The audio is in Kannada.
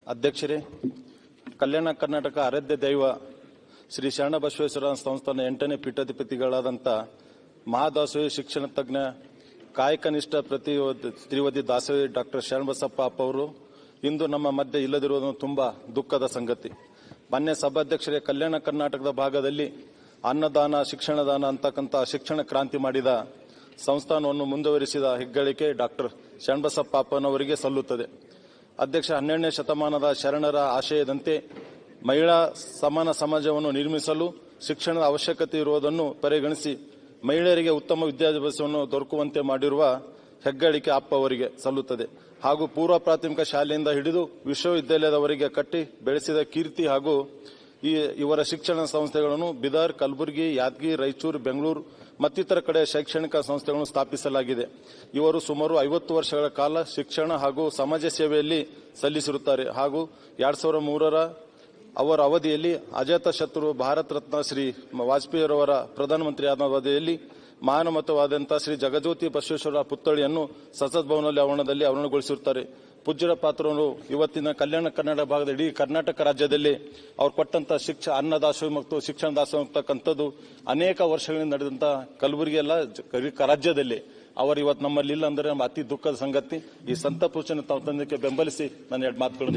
ಅಧ್ಯಕ್ಷರೇ, ಕಲ್ಯಾಣ ಕರ್ನಾಟಕ ಆರಾಧ್ಯ ದೈವ ಶ್ರೀ ಶರಣಬಸವೇಶ್ವರ ಸಂಸ್ಥಾನ 8ನೇ ಪೀಠಾಧಿಪತಿಗಳಾದಂಥ ಮಹಾದಾಸೋಹಿ ಶಿಕ್ಷಣ ತಜ್ಞ ಕಾಯಕನಿಷ್ಠ ತ್ರಿವದಿ ದಾಸೋಹಿ ಡಾಕ್ಟರ್ ಶರಣಬಸಪ್ಪ ಅಪ್ಪ ಅವರು ಇಂದು ನಮ್ಮ ಮಧ್ಯೆ ಇಲ್ಲದಿರುವುದು ತುಂಬಾ ದುಃಖದ ಸಂಗತಿ. ಮಾನ್ಯ ಸಭಾಧ್ಯಕ್ಷರೇ, ಕಲ್ಯಾಣ ಕರ್ನಾಟಕದ ಭಾಗದಲ್ಲಿ ಅನ್ನದಾನ, ಶಿಕ್ಷಣದಾನ ಅಂತಕ್ಕಂಥ ಶಿಕ್ಷಣ ಕ್ರಾಂತಿ ಮಾಡಿದ ಸಂಸ್ಥಾನವನ್ನು ಮುಂದುವರಿಸಿದ ಹೆಗ್ಗಳಿಕೆ ಡಾಕ್ಟರ್ ಶರಣಬಸಪ್ಪ ಅಪ್ಪನವರಿಗೆ ಸಲ್ಲುತ್ತದೆ. ಅಧ್ಯಕ್ಷ, 12ನೇ ಶತಮಾನದ ಶರಣರ ಆಶಯದಂತೆ ಮಹಿಳಾ ಸಮಾನ ಸಮಾಜವನ್ನು ನಿರ್ಮಿಸಲು ಶಿಕ್ಷಣದ ಅವಶ್ಯಕತೆ ಇರುವುದನ್ನು ಪರಿಗಣಿಸಿ ಮಹಿಳೆಯರಿಗೆ ಉತ್ತಮ ವಿದ್ಯಾಭ್ಯಾಸವನ್ನು ದೊರಕುವಂತೆ ಮಾಡಿರುವ ಹೆಗ್ಗಳಿಕೆ ಅಪ್ಪ ಅವರಿಗೆ ಸಲ್ಲುತ್ತದೆ. ಹಾಗೂ ಪೂರ್ವ ಪ್ರಾಥಮಿಕ ಶಾಲೆಯಿಂದ ಹಿಡಿದು ವಿಶ್ವವಿದ್ಯಾಲಯದವರೆಗೆ ಕಟ್ಟಿ ಬೆಳೆಸಿದ ಕೀರ್ತಿ ಹಾಗೂ ಇವರ ಶಿಕ್ಷಣ ಸಂಸ್ಥೆಗಳನ್ನು ಬೀದರ್, ಕಲಬುರಗಿ, ಯಾದಗಿರಿ, ರಾಯಚೂರು, ಬೆಂಗಳೂರು ಮತ್ತಿತರ ಕಡೆ ಶೈಕ್ಷಣಿಕ ಸಂಸ್ಥೆಗಳನ್ನು ಸ್ಥಾಪಿಸಲಾಗಿದೆ. ಇವರು ಸುಮಾರು 50 ವರ್ಷಗಳ ಕಾಲ ಶಿಕ್ಷಣ ಹಾಗೂ ಸಮಾಜ ಸೇವೆಯಲ್ಲಿ ಸಲ್ಲಿಸಿರುತ್ತಾರೆ. ಹಾಗೂ 2003ರ ಅವರ ಅವಧಿಯಲ್ಲಿ ಅಜಾತ ಶತ್ರು ಭಾರತ ರತ್ನ ಶ್ರೀ ವಾಜಪೇಯಿಯವರ ಪ್ರಧಾನಮಂತ್ರಿ ಆದ ಅವಧಿಯಲ್ಲಿ ಮಾನವತವಾದಂತಹ ಶ್ರೀ ಜಗಜ್ಯೋತಿ ಬಸವೇಶ್ವರ ಪುತ್ಥಳಿಯನ್ನು ಸಂಸತ್ ಭವನದಲ್ಲಿ ಆವರಣದಲ್ಲಿ ಅನಾವರಣಗೊಳಿಸಿರುತ್ತಾರೆ. ಪೂಜ್ಯರ ಪಾತ್ರವನ್ನು ಇವತ್ತಿನ ಕಲ್ಯಾಣ ಕರ್ನಾಟಕ ಭಾಗದ ಇಡೀ ಕರ್ನಾಟಕ ರಾಜ್ಯದಲ್ಲಿ ಅವರು ಕೊಟ್ಟಂತ ಅನ್ನದಾಸೋಹ ಮತ್ತು ಶಿಕ್ಷಣ ದಾಸೋಹ ಅಂತಕ್ಕಂಥದ್ದು ಅನೇಕ ವರ್ಷಗಳಿಂದ ನಡೆದಂತ ಕಲಬುರಗಿ ಎಲ್ಲ ರಾಜ್ಯದಲ್ಲಿ ಅವರು ಇವತ್ತು ನಮ್ಮಲ್ಲಿ ಇಲ್ಲ ಅಂದ್ರೆ ಅತಿ ದುಃಖದ ಸಂಗತಿ. ಈ ಸಂತ ಪುರುಷನ ತಂದಕ್ಕೆ ಬೆಂಬಲಿಸಿ ನನ್ನ 2 ಮಾತುಗಳು